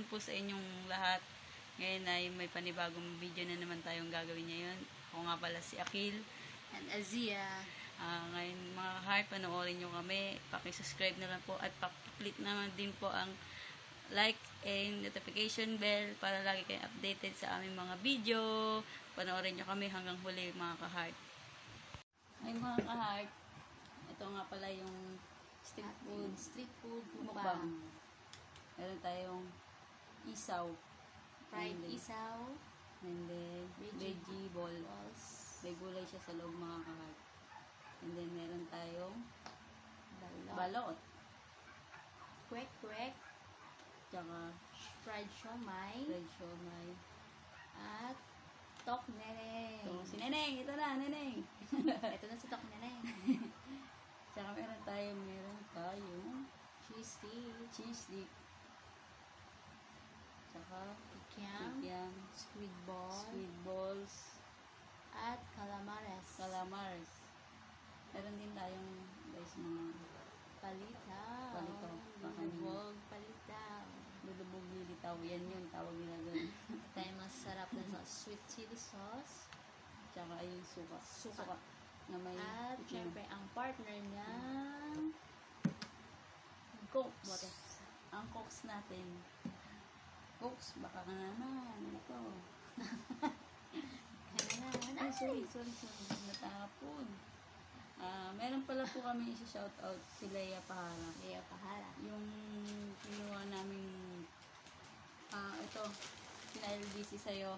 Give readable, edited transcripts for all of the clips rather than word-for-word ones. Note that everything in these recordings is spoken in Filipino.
hapon po sa inyong lahat. Ngayon ay may panibagong video na naman tayong gagawin ngayon. Ako nga pala si Akil. And Azia. Ngayon mga heart, panoorin nyo kami. Paki-subscribe na lang po at paki-click naman din po ang like and notification bell para lagi kayong updated sa aming mga video. Panoorin nyo kami hanggang huli mga ka-heart. Ay mga ka-heart, ito nga pala yung street food mukbang. Meron tayong isaw. Fried isaw. And then, veggie balls. May gulay siya sa loob mga ka-heart. And then, meron tayong balot. Kwek-kwek. Tsaka, Fried siomay. At tok neneng. ito, si Neneng. Ito na, Neneng. Ito na si tok neneng. Tsaka, meron tayong Cheese dip. Tsaka, Kikiam. Squid balls. At calamares. Meron din tayong, guys, mga Palitaw. Palitaw. Palitaw. lulubog lilitaw. Yan yun, tawag nila doon. Tayo masarap na sweet chili sauce. Tsaka, ay suka. Na may At pipino. syempre ang partner niya Cokes. Ang cokes natin. Cokes, baka ka naman. Ito. Ay, sorry. Natapon. Meron pala po kami isa-shoutout si Leia Pahara. Yung kinuha namin ito, pina-LBC sa'yo.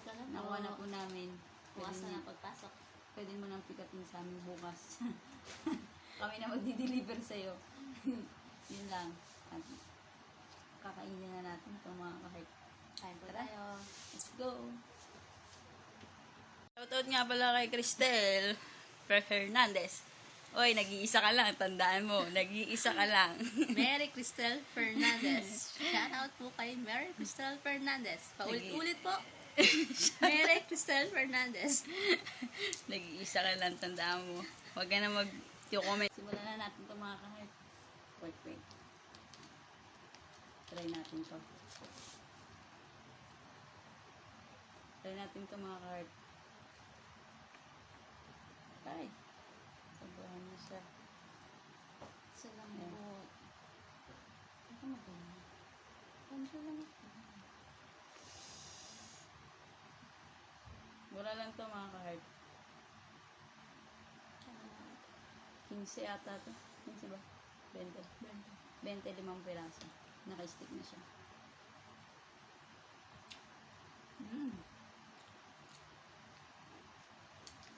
Ito na po. Nakuha na po namin. Bukas na pagpasok. Pwede mo nang pikatin sa amin bukas. Kami na magdi-deliver sa'yo. Yun lang. At kakainin na natin itong mga kahit. Kain po Tara. tayo. Let's go! Shoutout nga pala kay Cristel Fernandez. Oy, nag-iisa ka lang. Tandaan mo, nag-iisa ka lang. Mary Cristel Fernandez. Shout out po kay Mary Cristel Fernandez. Paulit-ulit po. Mary Cristel Fernandez. Nag-iisa ka lang. Tandaan mo. Huwag ka na mag-comment. Simulan na natin itong mga kahit. Wait. Try natin to. Try natin to mga kahit. Ay. Sobrahan niya siya. Salambot. Ano maganda? Ganito lang. Mura lang to mga kahit. 15 ata to. 15 ba? 20. 25 piraso. Naka-stick na siya.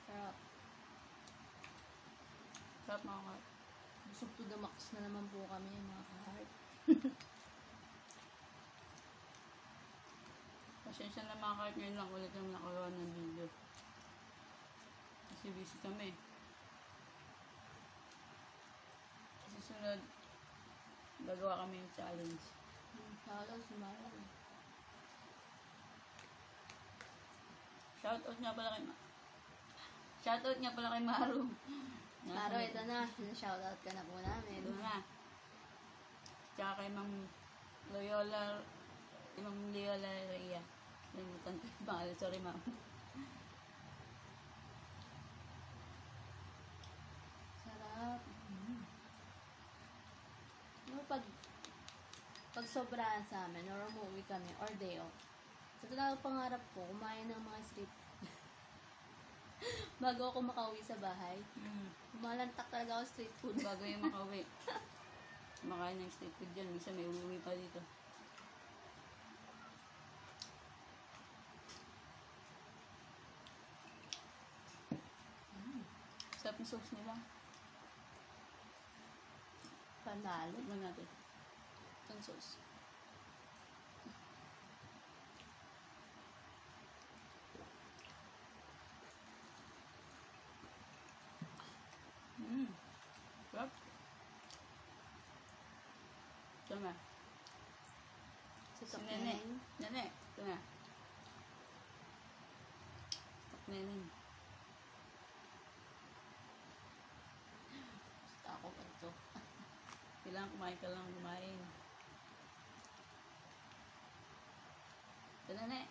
Sarap. Sarap mga kahit. Busog to the max na naman po kami mga ka-heart. Pasensya na mga kahit ngayon lang ulit yung nakaroon ng video. Kasi busy kami. Kasi sunod, gagawa kami yung challenge. Shout out si Mara. Shoutout nga pala kay Maru. Maro, ito na. Shout out ka na po namin. Ito na. Tsaka kay Ma'am Loyola Rhea. Nalimutan ko yung pangalan. Sorry, Ma'am. Sarap. No, pag sobrahan sa amin, or umuwi kami, or day off, sa talagang pangarap ko, kumain ng mga street bago ako makauwi sa bahay. Malantak talaga ako street food. Bago yung makauwi. Makain ng street food dyan. Minsan may uuwi pa dito. Sarap yung sauce nila. Panalo. Tignan natin. Itong sauce. Sarap. Ito na. Si Si Tok Nene. Neneng. Nene. Ito na. Tok Neneng. Gusto ako pa ito. Kailangan kumain ka lang kumain. Ito, Nene.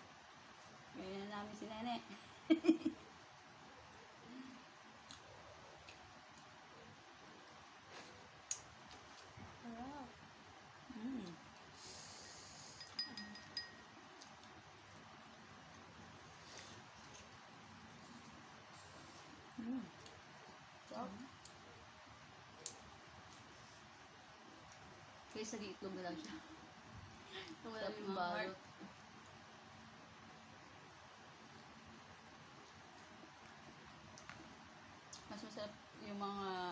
Ngayon na namin si Nene. Sarap. Mm. Mm. Sarap. Kaysa di itlog na lang siya. Wala Sarap yung mga balot. heart. Mas masarap yung mga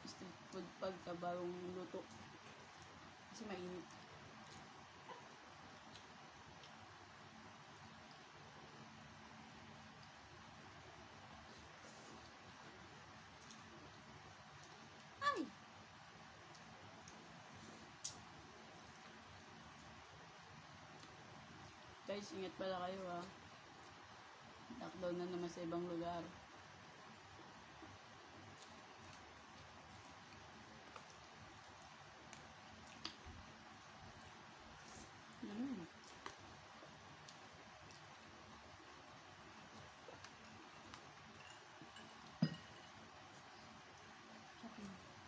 street food pagka bagong luto. Kasi mainit. Ay! Guys, ingat pala kayo ha. Lockdown na naman sa ibang lugar. Mm.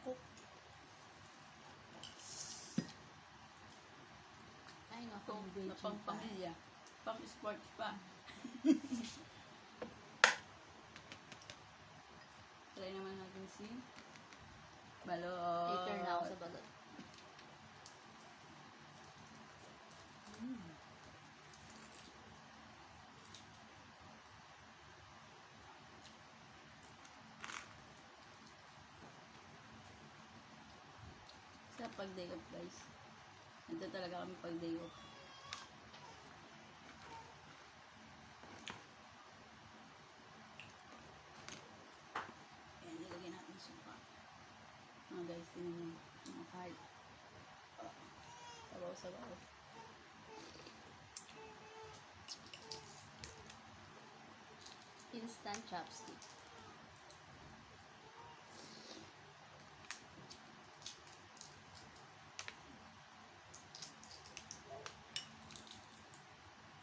Cook. Ay, naku. Coke na pang pamilya. Pang sports pa. Try naman natin si balot. Later na ako sa balot. Mm. Sa pag day off guys. Ito talaga kami pag day off. Ayan, nilagyan natin suka. Mga guys, tingnan nyo. Mga heart. Sabaw-sabaw. Instant chopstick.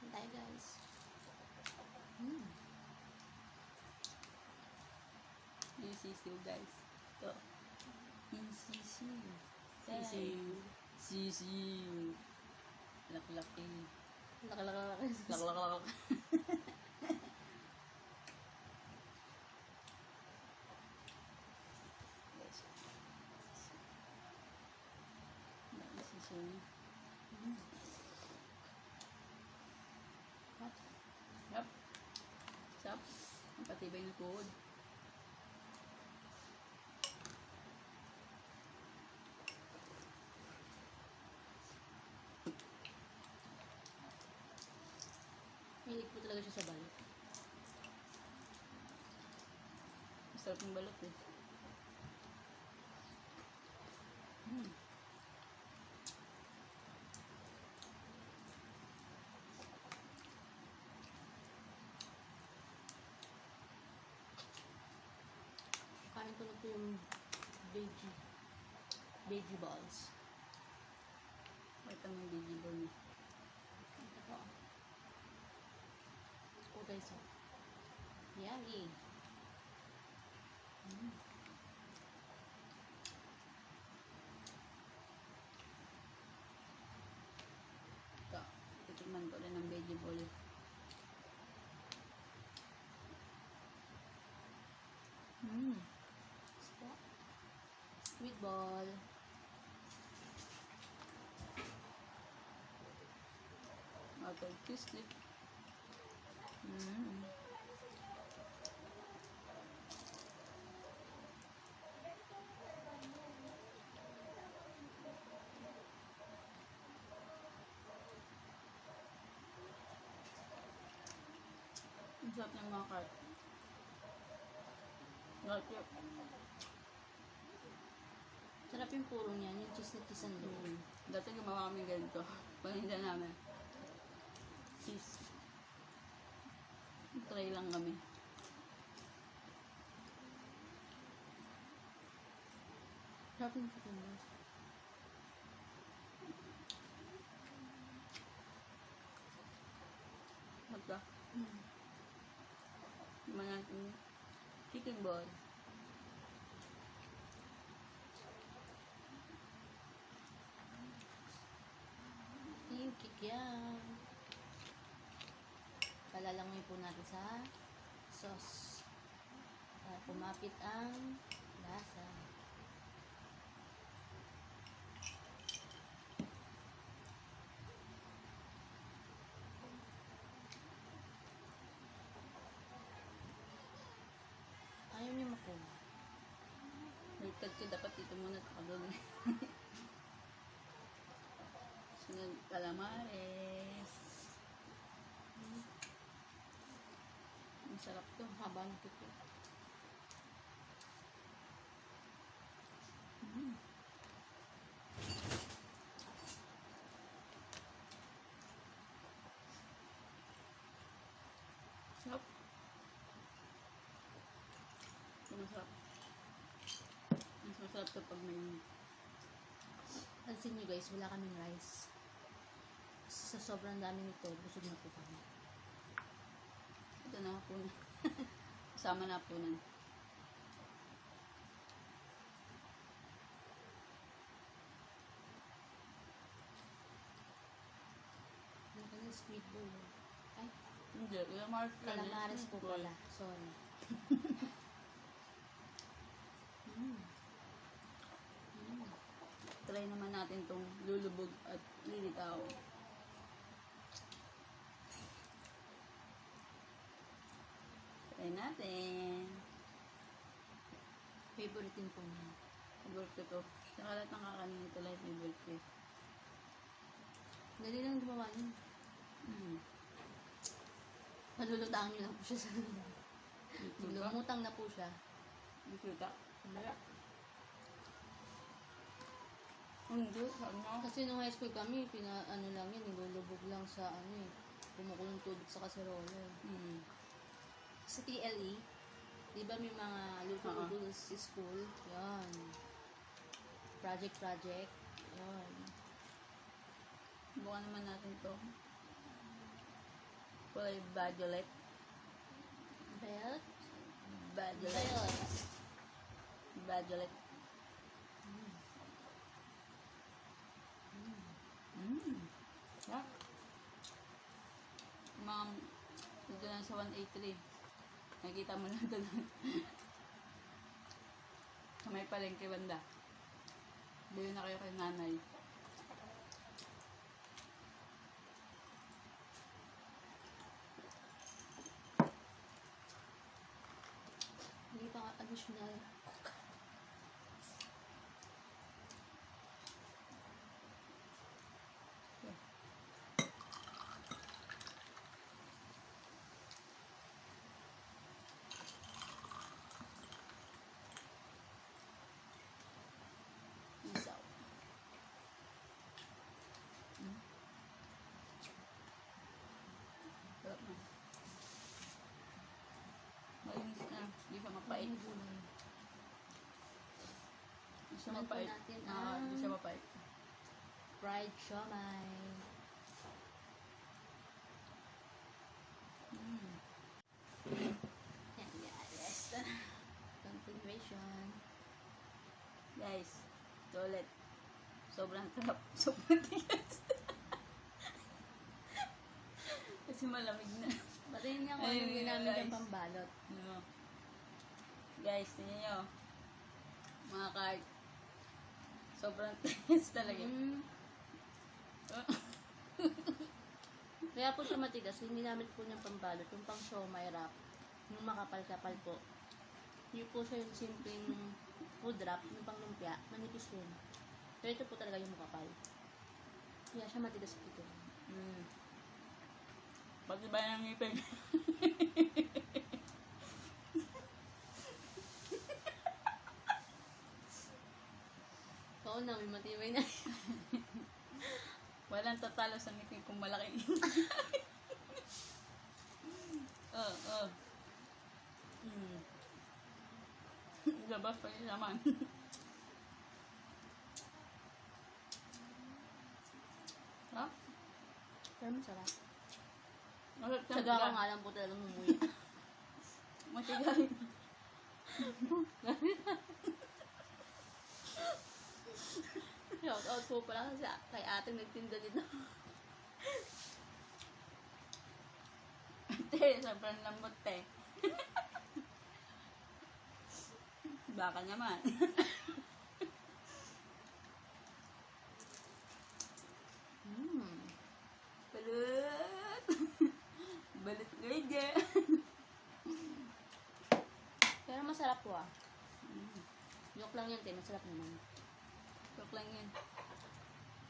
Tayo guys. Mm. Yung sisiw guys. Ito. Yung sisiw. Sisiw. Sisiw. Laklaki. Lakalaka. Laklak. Guys. Dami sisiw niya. Yup. Sarap. Ang patibay ng tuhod. Hilig po talaga siya sa balot. Masarap yung balot eh. Mm. Kain ko na po yung veggie balls. Ito ang baby ball niya. Ito po. Oh guys, oh. Yummy. Ito. Titikman ko rin ang baby ball. Sweet ball. Matter kislik. Mm. Ang sarap ng mga cart. Cart. Sarap yung puro niyan, yung cheese na cheese ang loob. Dati gumawa kami ganito. Paninda namin. Cheese. Try lang kami. Sarap yung chicken balls. Mga chicken ball. Yung kikiam. Palalangoy po natin sa sauce. Para kumapit ang lasa. Ayaw niyo makuha. Baliktad ko, dapat dito muna takagawin. Sunod, calamares. Ang sarap to. Haba ng kiki. Sarap. Masarap. Mas masarap to pag may Pansin nyo guys, wala kaming rice. Sa sobrang dami nito, busog na po kami. ito na po na. Kasama na po na. Ano ka ng sweet bowl? Ay, Hindi, calamares pala. calamares po pala. Sorry. Try naman natin tong lulubog at lilitaw. Try natin. Favorite din po niya. Favorite ko to. Sa kalat ng kakanin ito lang favorite ko. Dali lang gumawa yun. Malulutang nyo lang po siya sa lumutang na po siya. Bisuta. Wala. Hindi, ano? Kasi nung high school kami, ano lang yan, nilulubog lang sa kumukulong tubig sa kaserola. Sa TLE, di ba may mga luto-luto sa school? Yan. Project. Yan. Bukan naman natin to. Kulay violet. Belt? Violet. Violet. Yeah. Ma'am, dito na sa 183. Nakita mo na doon. Sa may palengke banda. Bili na kayo kay nanay. Hindi pa nga additional. Isaw. Sarap na. Malinis na. Hindi siya mapait. Ay, gulay. Hindi siya Tikman po mapait. natin Hindi siya mapait. Fried siomai. Yan guys. Continuation. Guys, ito ulit. Sobrang sarap. Sobrang tigas. Kasi malamig na. Batiin niya kung Ay, anong ginamit guys. yung pambalot. Ano? Guys, tingnan nyo. Mga card. Sobrang tigas talaga. Kaya po siya matigas. Yung ginamit po niyang pambalot, yung pang siomai wrap, yung makapal-kapal po. Yung po siya yung simpleng food wrap, yung pang lumpia, manipis yun. Pero ito po talaga yung makapal. Kaya siya matigas po ito. Pati ba ng ngipin? Oo na, may matibay na. Walang tatalo sa ngipin kung malaki. Labas pa rin naman. Ha? Pero masarap. Masarap Tsaga ka nga lang po talagang mumuya. Matigaw. Shout out po pala kasi kay ate nagtinda dito. Te, sobrang lambot te. Baka naman. Balut. Balut kayo dyan. Pero masarap po ah. Joke lang yan, te. Masarap naman. Joke lang yun.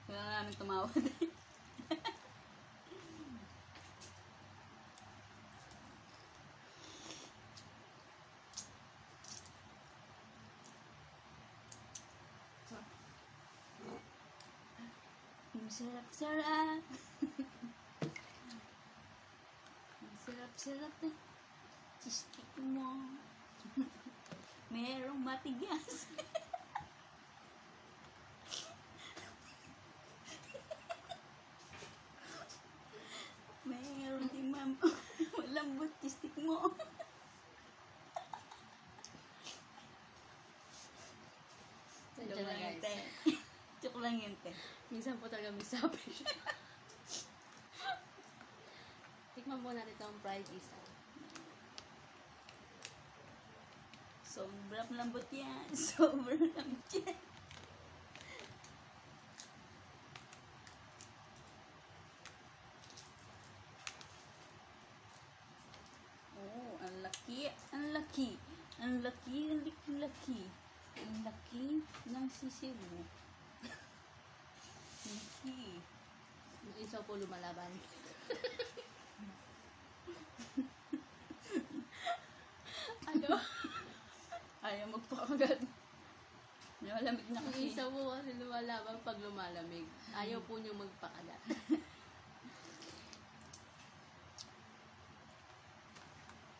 Kaya nga namin tumawad. Ang sarap-sarap. Ang sarap-sarap na cheesecake mo. Merong matigas. Meron din ma'am. Malambot cheesecake mo. Sadya Joke na lang yun, guys. te. Joke lang yun, te. Minsan po talaga may sabi siya. Tikman po natin itong fried isa. Sobrang lambot yan. Sobrang lambot yan. Oh, ang laki. Ang laki. Ang laki. Ang laki. Ang laki ng sisiw mo. Laki. Yung isa po lumalaban. Ano? Ayaw magpakagat. Malamig na Yung kasi. isa po kasi lumalaban pag lumalamig. Ayaw po niyo magpakalat.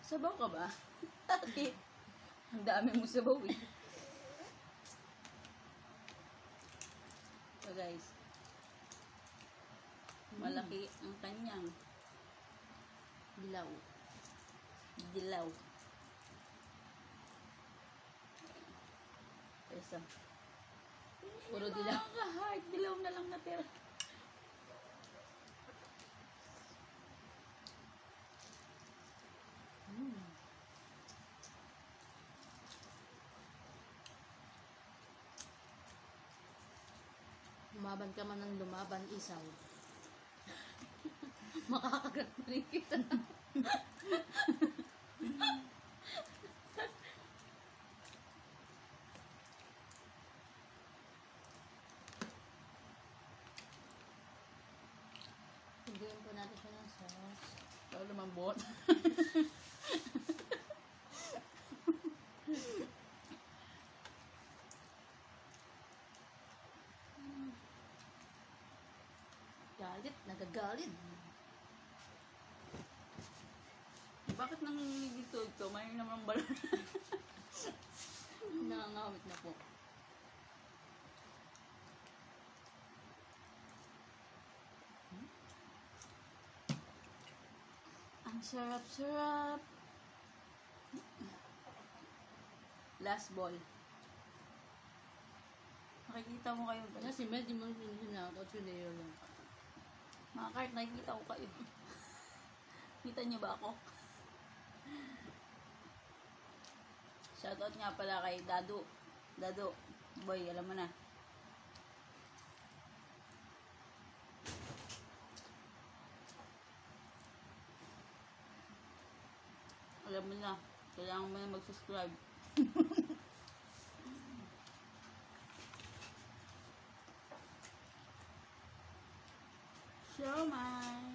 Sabaw ka ba? Bakit? Ang dami mo sabaw eh. So guys, malaki ang kanyang Dilaw. dilaw. Isa. Puro dilaw. Heart, dilaw na lang natira. Lumaban ka man ng lumaban, isaw. Makakagat na rin kita. Tuguin po natin siya ng sauce. Para lumambot. Galit, nagagalit. Bakit nanginginig to? May naman balon. Nangangawit na po. Ang sarap-sarap. Last ball. Nakikita mo kayo guys. Kasi medyo mo sinakot si Leo lang. Mga kart, nakikita ko kayo. Kita niyo ba ako? Shoutout nga pala kay Dado. Dado, boy, alam mo na. Alam mo na, kailangan mo na mag-subscribe. Siomay.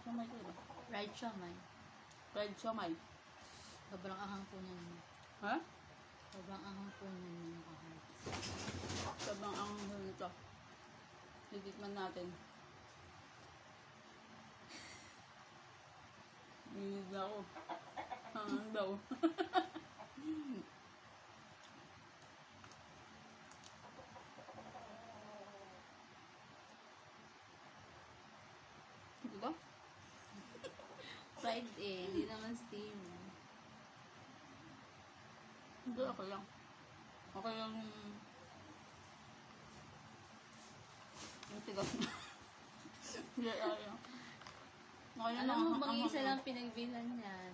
Siomay ko ba? Fried siomay. Fried siomay. Sobrang ahang po niyan. Ha? Sobrang ahang po niyan yung ahang. Sobrang ang nito. Titikman natin. Nginig na ako. Hangang daw. Pero ako lang. Okay lang yung tigas na. Hindi, ayaw. Okay lang Alam mo ang- bang ang- isa lang pinagbilan niyan?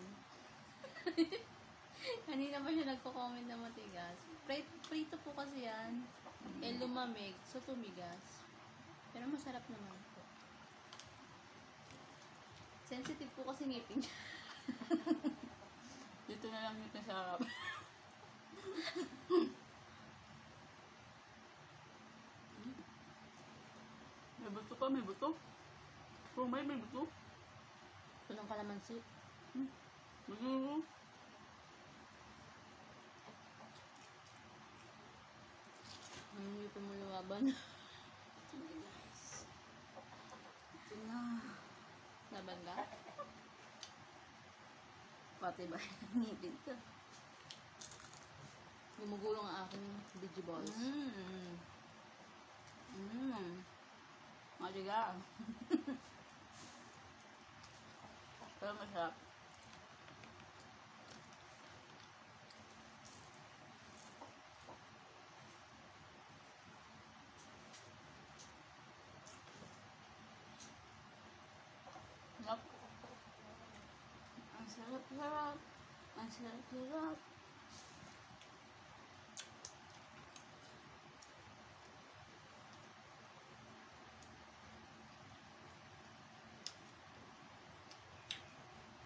Kanina pa siya nagko-comment na matigas. Prito po kasi yan. Eh lumamig, so tumigas. Pero masarap naman po. Sensitive po kasi ngipin niya. Dito na lang dito sa harap. May buto pa, may buto. Oh, may buto. Ito ng kalamansi. Buto. Ang ngipin mo lumaban. Ito na. Laban ka? Pati ba? Ngipin ka. Gumugulong ang aking digiballs. Maliga. Pero masarap. Sarap. Ang sarap-sarap. Ang sarap-sarap.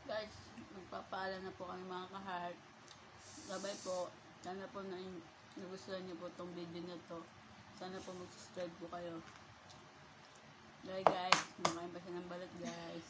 Guys, magpapaalam na po kami mga ka-heart. Bye-bye po. Sana po na nagustuhan niyo po itong video na to. Sana po mag-subscribe po kayo. Bye guys. Kumakain pa siya ng balat guys.